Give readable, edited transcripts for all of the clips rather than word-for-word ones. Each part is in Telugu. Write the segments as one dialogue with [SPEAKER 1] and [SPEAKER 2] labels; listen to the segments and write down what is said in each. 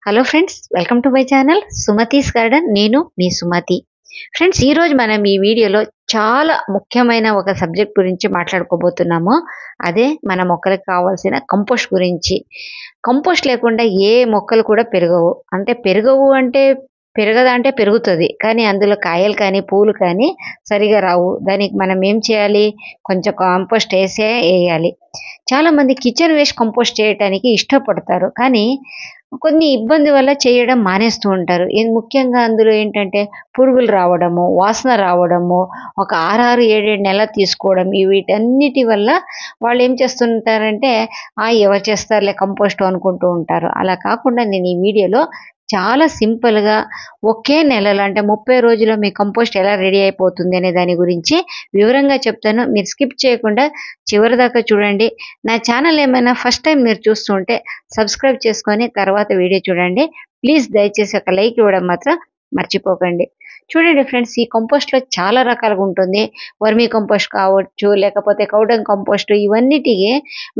[SPEAKER 1] Hello friends, welcome to my channel Sumathi's garden. నేను మీ సుమతి. ఫ్రెండ్స్, ఈరోజు మనం ఈ వీడియోలో చాలా ముఖ్యమైన ఒక సబ్జెక్ట్ గురించి మాట్లాడుకోబోతున్నాము. అదే మన మొక్కలకు కావాల్సిన కంపోస్ట్ గురించి. కంపోస్ట్ లేకుండా ఏ మొక్కలు కూడా పెరగవు. అంటే పెరగదా అంటే పెరుగుతుంది, కానీ అందులో కాయలు కానీ పూలు కానీ సరిగా రావు. దానికి మనం ఏం చేయాలి? కొంచెం కాంపోస్ట్ వేయాలి. చాలామంది కిచెన్ వేస్ట్ కంపోస్ట్ చేయడానికి ఇష్టపడతారు, కానీ కొన్ని ఇబ్బంది వల్ల చేయడం మానేస్తూ ఉంటారు. ముఖ్యంగా అందులో ఏంటంటే పురుగులు రావడము, వాసన రావడము, ఒక 6, 6, 7, 7 నెలలు తీసుకోవడం, వీటన్నిటి వల్ల వాళ్ళు ఏం చేస్తుంటారంటే ఎవరు చేస్తారులే కంపోస్ట్ అనుకుంటూ ఉంటారు. అలా కాకుండా నేను ఈ వీడియోలో చాలా సింపుల్గా ఒకే నెలలో అంటే 30 రోజుల్లో మీ కంపోస్ట్ ఎలా రెడీ అయిపోతుంది అనే దాని గురించి వివరంగా చెప్తాను. మీరు స్కిప్ చేయకుండా చివరి దాకా చూడండి. నా ఛానల్ ఏమైనా ఫస్ట్ టైం మీరు చూస్తుంటే సబ్స్క్రైబ్ చేసుకొని తర్వాత వీడియో చూడండి. ప్లీజ్ దయచేసి ఒక లైక్ ఇవ్వడం మాత్రం మర్చిపోకండి. చూడండి ఫ్రెండ్స్, ఈ కంపోస్ట్లో చాలా రకాలుగా ఉంటుంది. వర్మీ కంపోస్ట్ కావచ్చు, లేకపోతే కౌడంగ్ కంపోస్ట్, ఇవన్నిటికి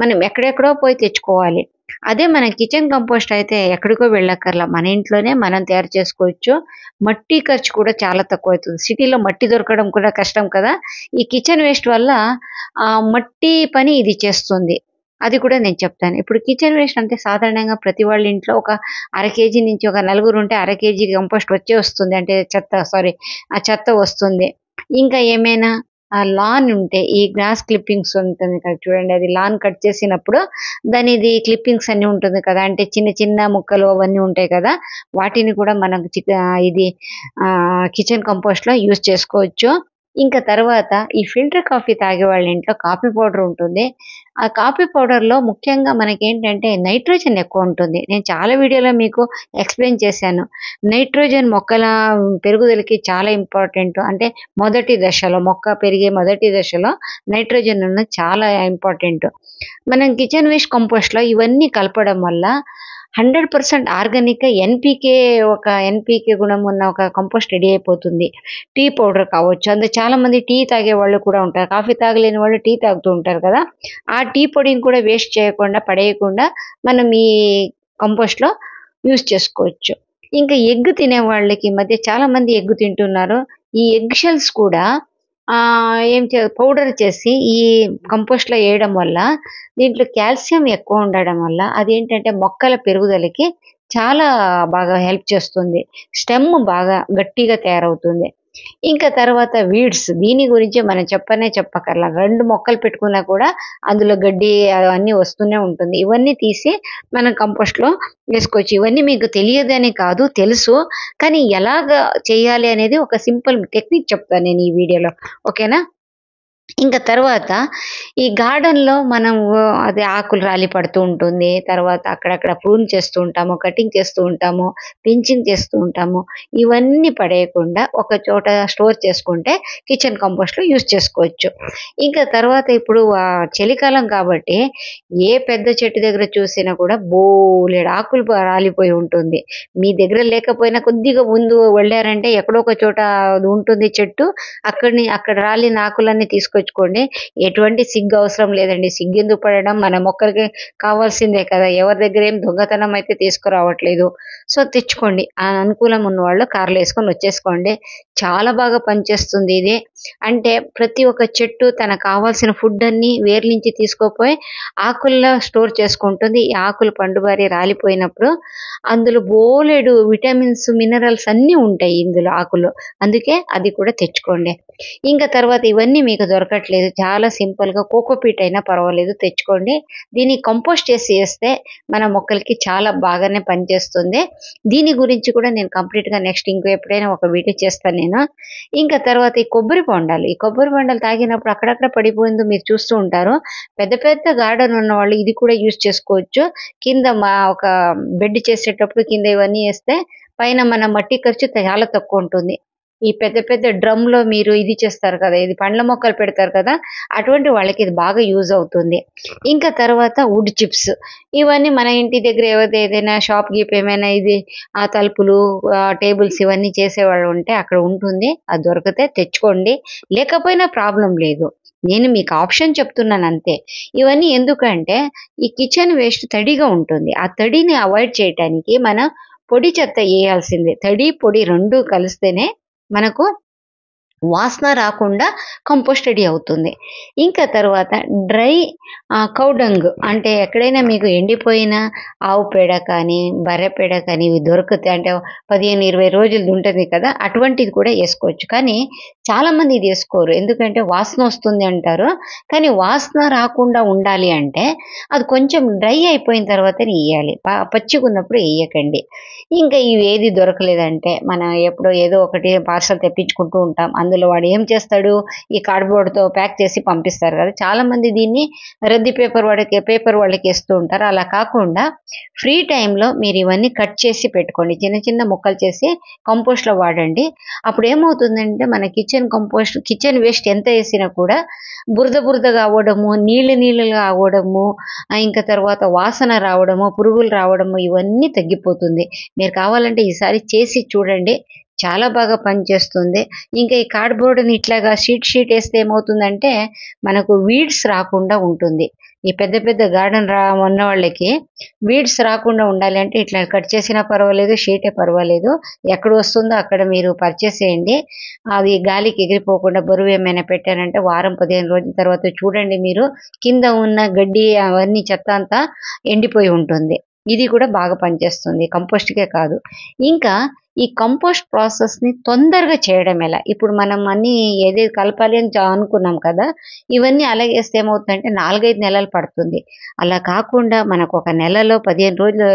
[SPEAKER 1] మనం ఎక్కడెక్కడో పోయి తెచ్చుకోవాలి. అదే మన కిచెన్ కంపోస్ట్ అయితే ఎక్కడికో వెళ్ళక్కర్లా, మన ఇంట్లోనే మనం తయారు చేసుకోవచ్చు. మట్టి ఖర్చు కూడా చాలా తక్కువ అవుతుంది. సిటీలో మట్టి దొరకడం కూడా కష్టం కదా. ఈ కిచెన్ వేస్ట్ వల్ల మట్టి పని ఇది చేస్తుంది. అది కూడా నేను చెప్తాను. ఇప్పుడు కిచెన్ వేస్ట్ అంటే సాధారణంగా ప్రతి వాళ్ళ ఇంట్లో ఒక అర కేజీ నుంచి ఒక నలుగురు ఉంటే అర కేజీ కంపోస్ట్ వస్తుంది. అంటే ఆ చెత్త వస్తుంది. ఇంకా ఏమైనా లాన్ ఉంటే ఈ గ్రాస్ క్లిప్పింగ్స్ ఉంటుంది కదా, చూడండి, అది లాన్ కట్ చేసినప్పుడు దానిది క్లిప్పింగ్స్ అన్ని ఉంటుంది కదా, అంటే చిన్న చిన్న ముక్కలు అవన్నీ ఉంటాయి కదా, వాటిని కూడా మనం ఇది కిచెన్ కంపోస్ట్లో యూజ్ చేసుకోవచ్చు. ఇంకా తర్వాత ఈ ఫిల్టర్ కాఫీ తాగే వాళ్ళ ఇంట్లో కాఫీ పౌడర్ ఉంటుంది. ఆ కాఫీ పౌడర్లో ముఖ్యంగా మనకేంటంటే నైట్రోజన్ ఎక్కువ ఉంటుంది. నేను చాలా వీడియోలో మీకు ఎక్స్ప్లెయిన్ చేశాను. నైట్రోజన్ మొక్కల పెరుగుదలకి చాలా ఇంపార్టెంట్. అంటే మొక్క పెరిగే మొదటి దశలో నైట్రోజన్ ఉన్నది చాలా ఇంపార్టెంట్. మనం కిచెన్ వేస్ట్ కంపోస్ట్లో ఇవన్నీ కలపడం వల్ల 100% ఆర్గానిక్ ఎన్పీకే గుణం ఉన్న ఒక కంపోస్ట్ రెడీ అయిపోతుంది. టీ పౌడర్ కావచ్చు, చాలా మంది టీ తాగే వాళ్ళు కూడా ఉంటారు. కాఫీ తాగలేని వాళ్ళు టీ తాగుతూ ఉంటారు కదా. ఆ టీ పొడిని కూడా వేస్ట్ చేయకుండా, పడేయకుండా మనం ఈ కంపోస్ట్లో యూజ్ చేసుకోవచ్చు. ఇంకా ఎగ్ తినే వాళ్ళకి ఈ మధ్య చాలా మంది ఎగ్ తింటున్నారు. ఈ ఎగ్ షెల్స్ కూడా పౌడర్ చేసి ఈ కంపోస్ట్లో వేయడం వల్ల దీంట్లో కాల్షియం ఎక్కువ ఉండడం వల్ల అదేంటంటే మొక్కల పెరుగుదలకి చాలా బాగా హెల్ప్ చేస్తుంది. స్టెమ్ బాగా గట్టిగా తయారవుతుంది. ఇంకా తర్వాత వీడ్స్, దీని గురించి మనం చెప్పక్కర్లా. 2 మొక్కలు పెట్టుకున్నా కూడా అందులో గడ్డి అవన్నీ వస్తూనే ఉంటుంది. ఇవన్నీ తీసి మనం కంపోస్ట్లో వేసుకోవచ్చు. ఇవన్నీ మీకు తెలియదని కాదు, తెలుసు, కానీ ఎలాగ చేయాలి అనేది ఒక సింపుల్ టెక్నిక్ చెప్తాను నేను ఈ వీడియోలో. ఓకేనా? ఇంకా తర్వాత ఈ గార్డెన్లో మనం అది ఆకులు రాలి పడుతూ ఉంటుంది. తర్వాత అక్కడక్కడ ప్రూన్ చేస్తూ ఉంటాము, కటింగ్ చేస్తూ ఉంటాము, పించింగ్ చేస్తూ ఉంటాము. ఇవన్నీ పడేయకుండా ఒక చోట స్టోర్ చేసుకుంటే కిచెన్ కంపోస్ట్లో యూజ్ చేసుకోవచ్చు. ఇంకా తర్వాత ఇప్పుడు చలికాలం కాబట్టి ఏ పెద్ద చెట్టు దగ్గర చూసినా కూడా బోలెడు ఆకులు రాలిపోయి ఉంటుంది. మీ దగ్గర లేకపోయినా కొద్దిగా ముందు వెళ్ళారంటే ఎక్కడో ఒక చోట ఉంటుంది చెట్టు, అక్కడ రాలిన ఆకులన్నీ తీసుకొచ్చుకోండి. ఎటువంటి సిగ్గు అవసరం లేదండి. సిగ్గు ఎందుకు పడడం? మన మొక్కలకి కావాల్సిందే కదా. ఎవరి దగ్గర ఏం దొంగతనం అయితే తీసుకురావట్లేదు. సో తెచ్చుకోండి. ఆ అనుకూలం ఉన్నవాళ్ళు కార్లో వేసుకొని వచ్చేసుకోండి. చాలా బాగా పనిచేస్తుంది ఇది. అంటే ప్రతి ఒక్క చెట్టు తనకు కావాల్సిన ఫుడ్ అన్ని వేర్ల నుంచి తీసుకోపోయి ఆకుల్లో స్టోర్ చేసుకుంటుంది. ఈ ఆకులు పండుబారి రాలిపోయినప్పుడు అందులో బోలెడు విటమిన్స్, మినరల్స్ అన్నీ ఉంటాయి ఇందులో ఆకులు. అందుకే అది కూడా తెచ్చుకోండి. ఇంకా తర్వాత ఇవన్నీ మీకు దొరకట్లేదు, చాలా సింపుల్గా కోకోపీట్ అయినా పర్వాలేదు, తెచ్చుకోండి. దీన్ని కంపోస్ట్ చేస్తే మన మొక్కలకి చాలా బాగానే పనిచేస్తుంది. దీని గురించి కూడా నేను కంప్లీట్గా నెక్స్ట్ ఎప్పుడైనా ఒక వీడియో చేస్తాను నేను. ఇంకా తర్వాత ఈ కొబ్బరి బొండాలు తాగినప్పుడు అక్కడక్కడ పడిపోయిందో మీరు చూస్తూ ఉంటారు. పెద్ద పెద్ద గార్డెన్ ఉన్న వాళ్ళు ఇది కూడా యూజ్ చేసుకోవచ్చు. కింద ఒక బెడ్ చేసేటప్పుడు కింద ఇవన్నీ వేస్తే పైన మన మట్టి ఖర్చు చాలా తక్కువ ఉంటుంది. ఈ పెద్ద పెద్ద డ్రమ్లో మీరు ఇది చేస్తారు కదా, ఇది పండ్ల మొక్కలు పెడతారు కదా, అటువంటి వాళ్ళకి ఇది బాగా యూజ్ అవుతుంది. ఇంకా తర్వాత వుడ్ చిప్స్, ఇవన్నీ మన ఇంటి దగ్గర ఏదైనా షాప్ గీప్ ఏమైనా ఇది తలుపులు, టేబుల్స్ ఇవన్నీ చేసేవాళ్ళు ఉంటే అక్కడ ఉంటుంది. అది దొరికితే తెచ్చుకోండి, లేకపోయినా ప్రాబ్లం లేదు. నేను మీకు ఆప్షన్ చెప్తున్నాను అంతే. ఇవన్నీ ఎందుకంటే ఈ కిచెన్ వేస్ట్ తడిగా ఉంటుంది. ఆ తడిని అవాయిడ్ చేయడానికి మనం పొడి చెత్త వేయాల్సిందే. తడి, పొడి 2 కలిస్తేనే మనకు వాసన రాకుండా కంపోస్ట్ రెడీ అవుతుంది. ఇంకా తర్వాత డ్రై కౌ డంగ్ అంటే ఎక్కడైనా మీకు ఎండిపోయిన ఆవు పేడ కానీ, బర్రె పేడ కానీ ఇవి దొరుకుతాయి. అంటే 15, 20 రోజులది ఉంటుంది కదా! అటువంటిది కూడా ఏసుకోవచ్చు. కానీ చాలామంది ఇది ఏసుకోరు. ఎందుకంటే వాసన వస్తుంది అంటారు. కానీ వాసన రాకుండా ఉండాలి అంటే అది కొంచెం డ్రై అయిపోయిన తర్వాతనే ఎయ్యాలి. పచ్చిగున్నప్పుడు ఎయ్యకండి. ఇంకా ఇవేది దొరకలేదంటే మనం ఎప్పుడో ఏదో ఒకటి పార్సెల్ తెప్పించుకుంటూ ఉంటాం. అందులో వాడు ఏం చేస్తాడు, ఈ కార్డ్‌బోర్డ్‌తో ప్యాక్ చేసి పంపిస్తారు కదా! చాలామంది దీన్ని రద్ది పేపర్ వాళ్ళకి ఇస్తూ ఉంటారు. అలా కాకుండా ఫ్రీ టైమ్‌లో మీరు ఇవన్నీ కట్ చేసి పెట్టుకోండి. చిన్న చిన్న ముక్కలు చేసి కంపోస్ట్‌లో వాడండి. అప్పుడు ఏమవుతుందంటే మన కిచెన్ వేస్ట్ ఎంత ఏసినా కూడా బురద బురదగా అవ్వడము, నీళ్లుగా అవ్వడము, ఇంకా తర్వాత వాసన రావడము, పురుగులు రావడము ఇవన్నీ తగ్గిపోతుంది. మీరు కావాలంటే ఈసారి చేసి చూడండి. చాలా బాగా పనిచేస్తుంది. ఇంకా ఈ కార్డ్‌బోర్డ్‌ని ఇట్లాగా షీట్ ఏస్తే ఏమవుతుందంటే మనకు వీడ్స్ రాకుండా ఉంటుంది. ఈ పెద్ద పెద్ద గార్డెన్ ఉన్నవాళ్ళకి వీడ్స్ రాకుండా ఉండాలి అంటే ఇట్లా కట్ చేసినా పర్వాలేదు, షీటే పర్వాలేదు. ఎక్కడ వస్తుందో అక్కడ మీరు పరిచేసేయండి. అది గాలికి ఎగిరిపోకుండా బరువేమైనా పెట్టారంటే వారం, 15 రోజుల తర్వాత చూడండి మీరు కింద ఉన్న గడ్డి అవన్నీ చెత్త అంతా ఎండిపోయి ఉంటుంది. ఇది కూడా బాగా పనిచేస్తుంది. కంపోస్ట్‌కే కాదు. ఇంకా ఈ కంపోస్ట్ ప్రాసెస్‌ని తొందరగా చేయడం ఎలా? ఇప్పుడు మనం అన్నీ ఏదేది కలపాలి అని అనుకున్నాం కదా! ఇవన్నీ అలాగేస్తే ఏమవుతుందంటే 4, 5 నెలలు పడుతుంది. అలా కాకుండా మనకు ఒక నెలలో 15 రోజులు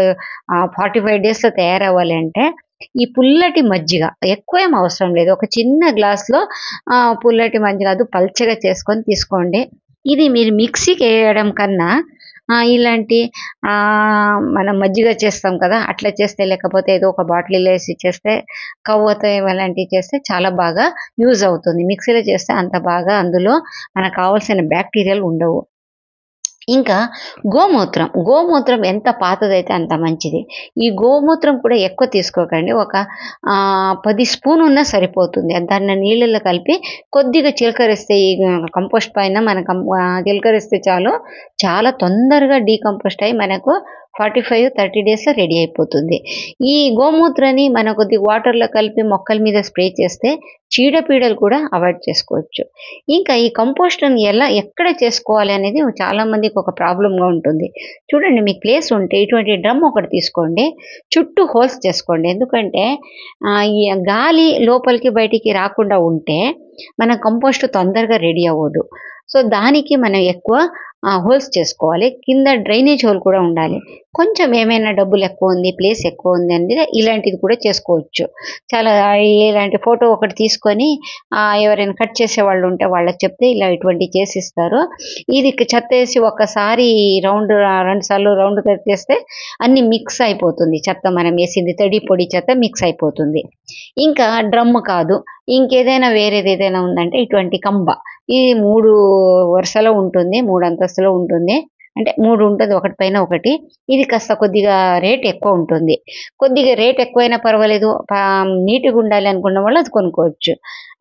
[SPEAKER 1] 45 డేస్‌లో తయారవ్వాలి అంటే ఈ పుల్లటి మజ్జిగ ఎక్కువేం అవసరం లేదు. ఒక చిన్న గ్లాస్‌లో పుల్లటి మజ్జిగ అది పల్చగా చేసుకొని తీసుకోండి. ఇది మీరు మిక్సీకేయడం కన్నా ఇలాంటి మనం మజ్జిగ చేస్తాం కదా! అట్లా చేస్తే లేకపోతే ఏదో ఒక బాటిల్‌లో ఏసి చేస్తే కవ్వతో అలాంటివి చేస్తే చాలా బాగా యూజ్ అవుతుంది. మిక్సీలో చేస్తే అంత బాగా అందులో మనకు కావాల్సిన బ్యాక్టీరియాలు ఉండవు. ఇంకా గోమూత్రం ఎంత పాతదైతే అంత మంచిది. ఈ గోమూత్రం కూడా ఎక్కువ తీసుకోకండి. ఒక 10 స్పూనున్నా సరిపోతుంది. దాన్ని నీళ్ళలో కలిపి కొద్దిగా చిలకరిస్తే ఈ కంపోస్ట్ పైన మన చిలకరిస్తే చాలు. చాలా తొందరగా డీకంపోస్ట్ అయ్యి మనకు 45, 30 డేస్‌లో రెడీ అయిపోతుంది. ఈ గోమూత్రాన్ని మనం కొద్దిగా వాటర్‌లో కలిపి మొక్కల మీద స్ప్రే చేస్తే చీడపీడలు కూడా అవాయిడ్ చేసుకోవచ్చు. ఇంకా ఈ కంపోస్ట్‌ని ఎక్కడ చేసుకోవాలి అనేది చాలా మందికి ఒక ప్రాబ్లమ్‌గా ఉంటుంది. చూడండి మీకు ప్లేస్ ఉంటే ఇటువంటి డ్రమ్ ఒకటి తీసుకోండి. చుట్టూ హోల్స్ చేసుకోండి. ఎందుకంటే ఈ గాలి లోపలికి బయటికి రాకుండా ఉంటే మన కంపోస్ట్ తొందరగా రెడీ అవ్వదు. సో, దానికి మనం ఎక్కువ హోల్స్ చేసుకోవాలి. కింద డ్రైనేజ్ హోల్ కూడా ఉండాలి. కొంచెం ఏమైనా డబ్బులు ఎక్కువ ఉంది, ప్లేస్ ఎక్కువ ఉంది అంటే ఇలాంటిది కూడా చేసుకోవచ్చు. చాలా ఇలాంటి ఫోటో ఒకటి తీసుకొని ఎవరైనా కట్ చేసేవాళ్ళు ఉంటే వాళ్ళకి చెప్తే ఇలా ఇటువంటివి చేసిస్తారు. ఇది చెత్త వేసి ఒక్కసారి 2 సార్లు రౌండ్ కట్టేస్తే అన్నీ మిక్స్ అయిపోతుంది. చెత్త మనం వేసింది తడి, పొడి చెత్త మిక్స్ అయిపోతుంది. ఇంకా డ్రమ్ కాదు, ఇంకేదైనా వేరేదేదైనా ఉందంటే ఇటువంటి కంబ. ఈ 3 వరుసలో ఉంటుంది. 3 అంతస్తులో ఉంటుంది. అంటే 3 ఉంటుంది. ఒకటి పైన ఒకటి. ఇది కాస్త కొద్దిగా రేట్ ఎక్కువ ఉంటుంది. కొద్దిగా రేట్ ఎక్కువైనా పర్వాలేదు. నీట్‌గా ఉండాలి అనుకున్న వాళ్ళు అది కొనుక్కోవచ్చు.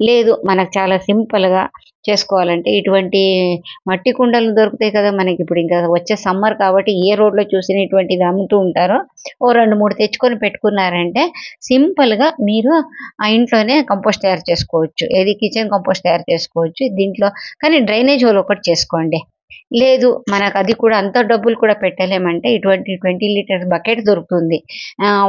[SPEAKER 1] లేదు మనకు చాలా సింపుల్‌గా చేసుకోవాలంటే ఇటువంటి మట్టి కుండలు దొరుకుతాయి కదా! మనకిప్పుడు ఇంకా వచ్చే సమ్మర్ కాబట్టి ఏ రోడ్‌లో చూసినా ఇటువంటివి అమ్ముతూ ఉంటారు. ఓ 2, 3 తెచ్చుకొని పెట్టుకున్నారంటే సింపుల్‌గా మీరు ఇంట్లోనే కంపోస్ట్ తయారు చేసుకోవచ్చు. ఏది కిచెన్ కంపోస్ట్ తయారు చేసుకోవచ్చు. దీంట్లో కానీ డ్రైనేజ్ హోల్ ఒకటి చేసుకోండి. లేదు మనకది కూడా అంత డబ్బులు కూడా పెట్టలేమంటే ఇటువంటి 20 లీటర్స్ బకెట్ దొరుకుతుంది.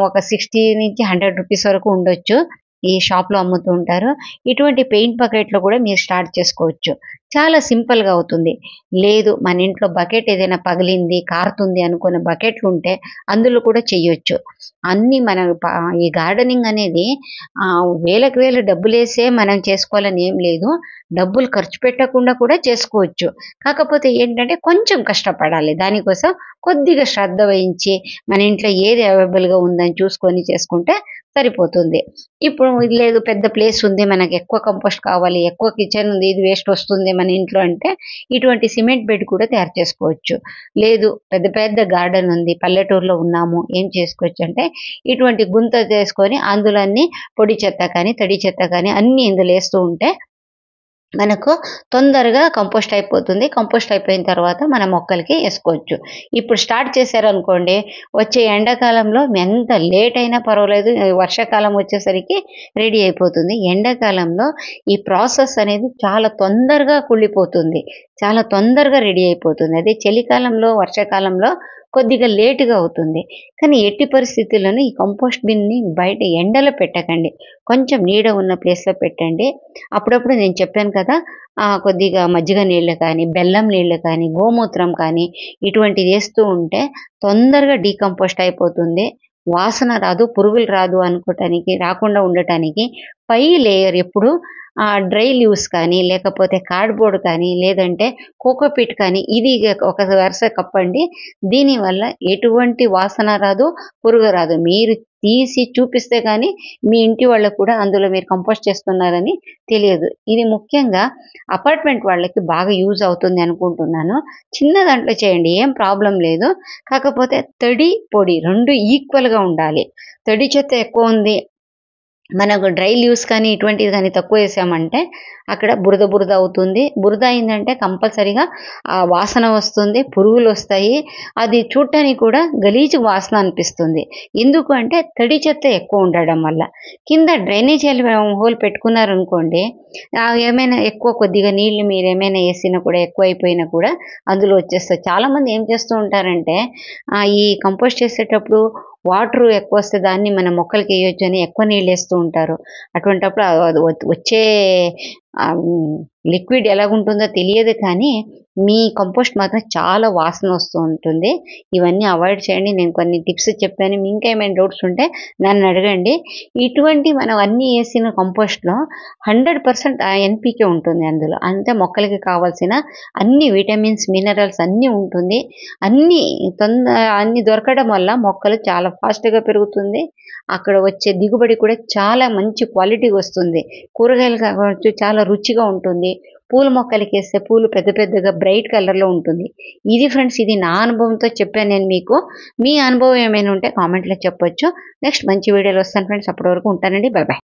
[SPEAKER 1] ఒక 60-100 రూపీస్ వరకు ఉండొచ్చు. ఈ షాప్‌లో అమ్ముతూ ఉంటారు. ఇటువంటి పెయింట్ బకెట్‌లో కూడా మీరు స్టార్ట్ చేసుకోవచ్చు. చాలా సింపుల్‌గా అవుతుంది. లేదు మన ఇంట్లో బకెట్ ఏదైనా పగిలింది, కారుతుంది అనుకున్న బకెట్లుంటే అందులో కూడా చెయ్యొచ్చు. అన్నీ మన ఈ గార్డెనింగ్ అనేది వేలకు వేలు డబ్బులేసే మనం చేసుకోవాలని ఏం లేదు. డబ్బులు ఖర్చు పెట్టకుండా కూడా చేసుకోవచ్చు. కాకపోతే ఏంటంటే కొంచెం కష్టపడాలి. దానికోసం కొద్దిగా శ్రద్ధ వహించి మన ఇంట్లో ఏది అవైలబుల్‌గా ఉందని చూసుకొని చేసుకుంటే సరిపోతుంది. ఇప్పుడు ఇది లేదు పెద్ద ప్లేస్ ఉంది. మనకు ఎక్కువ కంపోస్ట్ కావాలి. ఎక్కువ కిచెన్ ఉంది. ఇది వేస్ట్ వస్తుంది మన ఇంట్లో అంటే ఇటువంటి సిమెంట్ బెడ్ కూడా తయారు చేసుకోవచ్చు. లేదు పెద్ద పెద్ద గార్డెన్ ఉంది. పల్లెటూరులో ఉన్నాము. ఏం చేసుకోవచ్చు అంటే ఇటువంటి గుంత చేసుకొని అందులో అన్ని పొడి చెత్త కానీ, తడి చెత్త కానీ అన్నీ ఇందులో ఏస్తూ ఉంటే మనకు తొందరగా కంపోస్ట్ అయిపోతుంది. కంపోస్ట్ అయిపోయిన తర్వాత మన మొక్కలకి ఏసుకోవచ్చు. ఇప్పుడు స్టార్ట్ చేశారనుకోండి, వచ్చే ఎండాకాలంలో ఎంత లేట్ అయినా పర్వాలేదు, వర్షాకాలం వచ్చేసరికి రెడీ అయిపోతుంది. ఎండాకాలంలో ఈ ప్రాసెస్ అనేది చాలా తొందరగా కుళ్ళిపోతుంది. చాలా తొందరగా రెడీ అయిపోతుంది. అదే చలికాలంలో, వర్షాకాలంలో కొద్దిగా లేట్‌గా అవుతుంది. కానీ ఎట్టి పరిస్థితుల్లోనూ ఈ కంపోస్ట్ బిన్‌ని బయట ఎండలో పెట్టకండి. కొంచెం నీడ ఉన్న ప్లేస్‌లో పెట్టండి. అప్పుడప్పుడు నేను చెప్పాను కదా! కొద్దిగా మజ్జిగ నీళ్ళు కానీ, బెల్లం నీళ్ళు కానీ, గోమూత్రం కానీ ఇటువంటివి ఏస్తూ ఉంటే తొందరగా డీకంపోస్ట్ అయిపోతుంది. వాసన రాదు, పురుగులు రాకుండా ఉండటానికి పై లేయర్ ఎప్పుడు డ్రై లీవ్స్ కానీ, లేకపోతే కార్డ్‌బోర్డ్ కానీ, లేదంటే కోకోపీట్ కానీ ఇది ఒక వరుస కప్పండి. దీనివల్ల ఎటువంటి వాసన రాదు, పురుగు రాదు. మీరు తీసి చూపిస్తే గానీ మీ ఇంటి వాళ్ళకి కూడా అందులో మీరు కంపోస్ట్ చేస్తున్నారని తెలియదు. ఇది ముఖ్యంగా అపార్ట్‌మెంట్ వాళ్ళకి బాగా యూజ్ అవుతుంది అనుకుంటున్నాను. చిన్న దాంట్లో చేయండి, ఏం ప్రాబ్లమ్ లేదు. కాకపోతే తడి, పొడి 2 ఈక్వల్‌గా ఉండాలి. తడి చెత్త ఎక్కువుంది, మనకు డ్రై లీవ్స్ కానీ ఇటువంటివి కానీ తక్కువేసామంటే అక్కడ బురద బురద అవుతుంది. బురద అయిందంటే కంపల్సరీగా వాసన వస్తుంది, పురుగులొస్తాయి. అది చూడటానికి కూడా గలీజు వాసన అనిపిస్తుంది. ఎందుకు అంటే తడి చెత్త ఎక్కువ ఉండడం వల్ల. కింద డ్రైనేజ్ హోల్ పెట్టుకున్నారనుకోండి, ఏమైనా ఎక్కువ కొద్దిగా నీళ్లు మీరేమైనా ఏసినా కూడా ఎక్కువైపోయినా కూడా అందులో వచ్చేస్తాయి. చాలామంది ఏం చేస్తూ ఉంటారంటే ఈ కంపోస్ట్ చేసేటప్పుడు వాటర్ ఎక్కువొస్తే దాన్ని మన మొక్కలకి ఎయొచ్చని ఎక్కువ నీళ్ళేస్తూ ఉంటారు. అటువంటప్పుడు అది వచ్చే లిక్విడ్ ఎలాగుంటుందో తెలియదు కానీ, మీ కంపోస్ట్ మాత్రం చాలా వాసన వస్తూ ఉంటుంది. ఇవన్నీ అవాయిడ్ చేయండి. నేను కొన్ని టిప్స్ చెప్పాను. మీకేమైనా డౌట్స్ ఉంటే నన్నడగండి. ఇటువంటి మనం అన్నీ ఏసిన కంపోస్ట్‌లో 100% ఎన్‌పీకే ఉంటుంది అందులో. అంటే మొక్కలకి కావాల్సిన అన్ని విటమిన్స్, మినరల్స్ అన్నీ ఉంటుంది. అన్నీ అన్నీ దొరకడం వల్ల మొక్కలు చాలా ఫాస్ట్‌గా పెరుగుతుంది. అక్కడ వచ్చే దిగుబడి కూడా చాలా మంచి క్వాలిటీ వస్తుంది. కూరగాయలు కావచ్చు చాలా రుచిగా ఉంటుంది. పూల మొక్కలకేస్తే పూలు పెద్ద పెద్దగా బ్రైట్ కలర్‌లో ఉంటుంది. ఇది ఫ్రెండ్స్, ఇది నా అనుభవంతో చెప్పాను నేను మీకు. మీ అనుభవం ఏమైనా ఉంటే కామెంట్‌లో చెప్పొచ్చు. నెక్స్ట్ మంచి వీడియోలో వస్తాను ఫ్రెండ్స్. అప్పటి వరకు ఉంటానండి. By by.